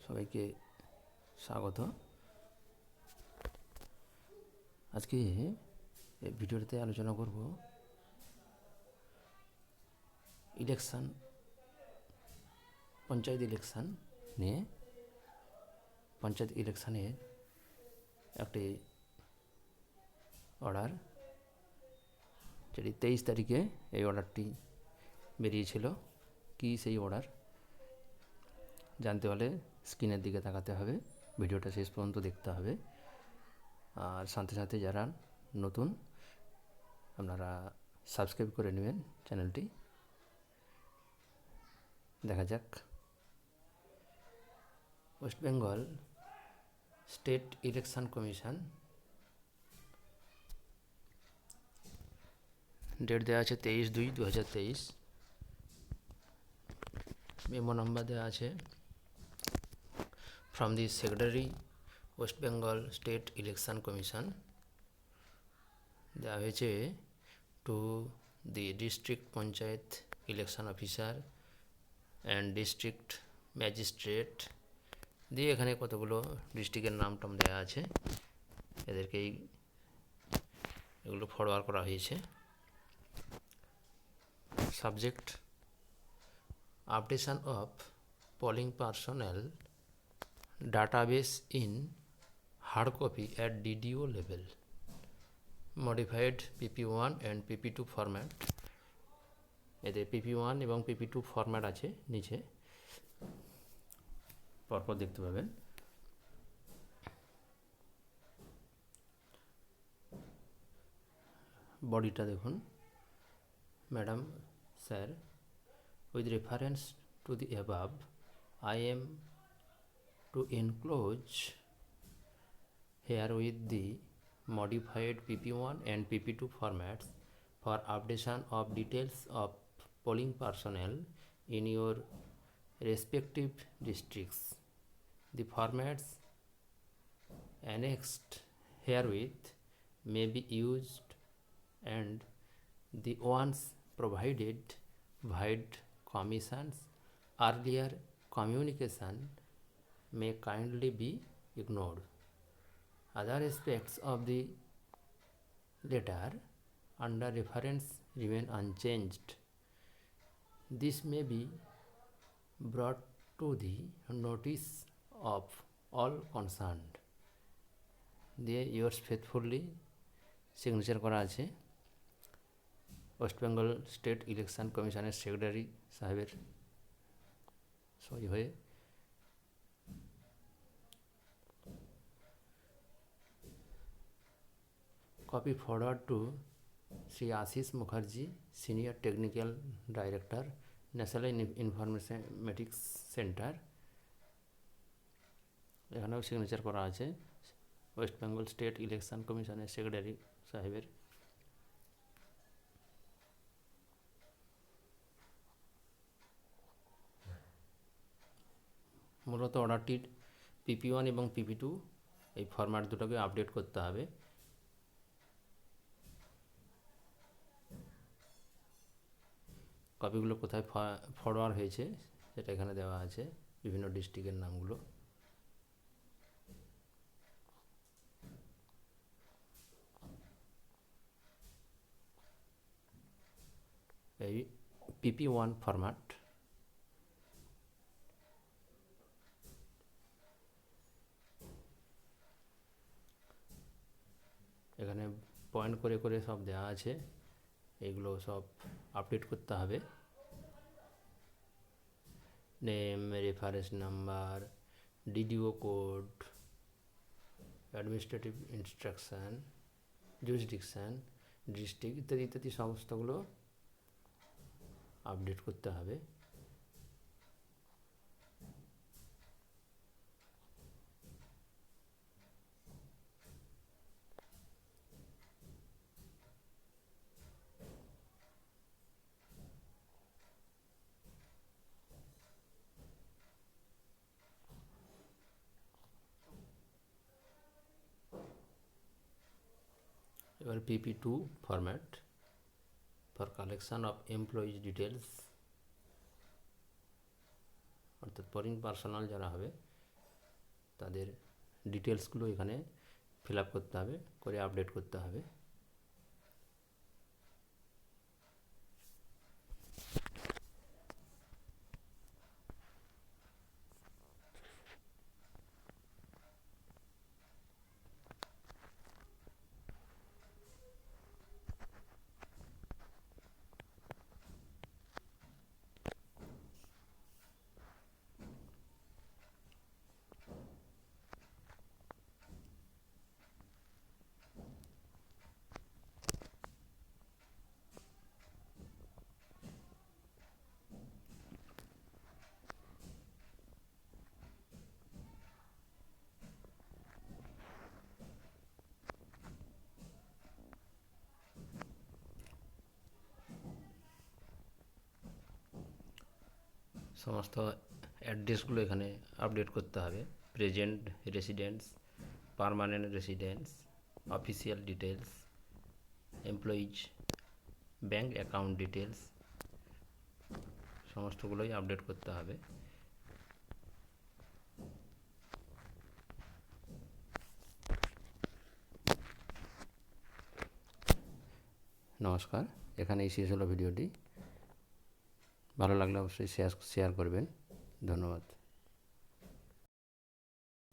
সবাইকে স্বাগত। আজকে এই ভিডিওতে আলোচনা করব ইলেকশন, পঞ্চায়েত ইলেকশন নিয়ে। পঞ্চায়েত ইলেকশনের একটি অর্ডার, যেটি 23 তারিখে এই অর্ডারটি বেরিয়েছিল। কি সেই অর্ডার জানতে হলে স্ক্রিনের দিকে তাকাতে হবে, ভিডিওটা শেষ পর্যন্ত দেখতে হবে। আর সাথে সাথে যারা নতুন আপনারা সাবস্ক্রাইব করে নেবেন চ্যানেলটি। দেখা যাক। West Bengal state election commission, date দেওয়া আছে 23/2/2023। মেমো নাম্বার দেওয়া আছে from the secretary West Bengal state election commission. দেওয়া হয়েছে to the district panchayat election officer and district magistrate দিয়ে এখানে কতগুলো ডিস্ট্রিক্টের নাম টাম দেওয়া আছে, এদেরকেই এগুলো ফরওয়ার্ড করা হয়েছে। Subject: updation of polling personnel database in hard copy at DDO level, modified PP1 and PP2 format. এতে PP1 এবং PP2 ফরম্যাট আছে, নিচে পরপর দেখতে পাবেন। বডিটা দেখুন। Madam, sir, with reference to the above, I am to enclose herewith the modified PP1 and PP2 formats for updation of details of polling personnel in your respective districts. The formats annexed herewith may be used, and the ones provided via Commission's earlier communication may kindly be ignored. Other aspects of the letter under reference remain unchanged. This may be brought to the notice of all concerned. দিয়ে yours faithfully signature করা আছে West Bengal state election কমিশনের secretary সাহেবের সই হয়ে। Copy forward to Shri Ashis Mukherjee, senior technical director, national informatics centre. এখানেও signature করা আছে ওয়েস্ট বেঙ্গল স্টেট ইলেকশন কমিশনের সেক্রেটারি সাহেবের। মূলত অর্ডারটির PP1 এবং PP2 এই ফরম্যাট দুটোকে আপডেট করতে হবে। কপিগুলো কোথায় ফরওয়ার্ড হয়েছে সেটা এখানে দেওয়া আছে, বিভিন্ন ডিস্ট্রিক্টের নামগুলো। এই PP1 ফরম্যাট। এখানে পয়েন্ট করে করে সব দেওয়া আছে, এগুলো সব আপডেট করতে হবে। Name, reference number, DDO code, administrative instruction, jurisdiction, district ইত্যাদি ইত্যাদি সমস্তগুলো আপডেট করতে হবে। এবার PP2 format for collection of employees details, অর্থাৎ পোলিং পার্সোনাল যারা হবে তাদের ডিটেলসগুলো এখানে ফিল আপ করতে হবে, করে আপডেট করতে হবে। সমস্ত অ্যাড্রেসগুলো এখানে আপডেট করতে হবে। Present residence, permanent residence, official details, employees, bank account details, সমস্তগুলোই আপডেট করতে হবে। নমস্কার, এখানেই শেষ হলো ভিডিওটি। ভালো লাগলে অবশ্যই শেয়ার করবেন। ধন্যবাদ।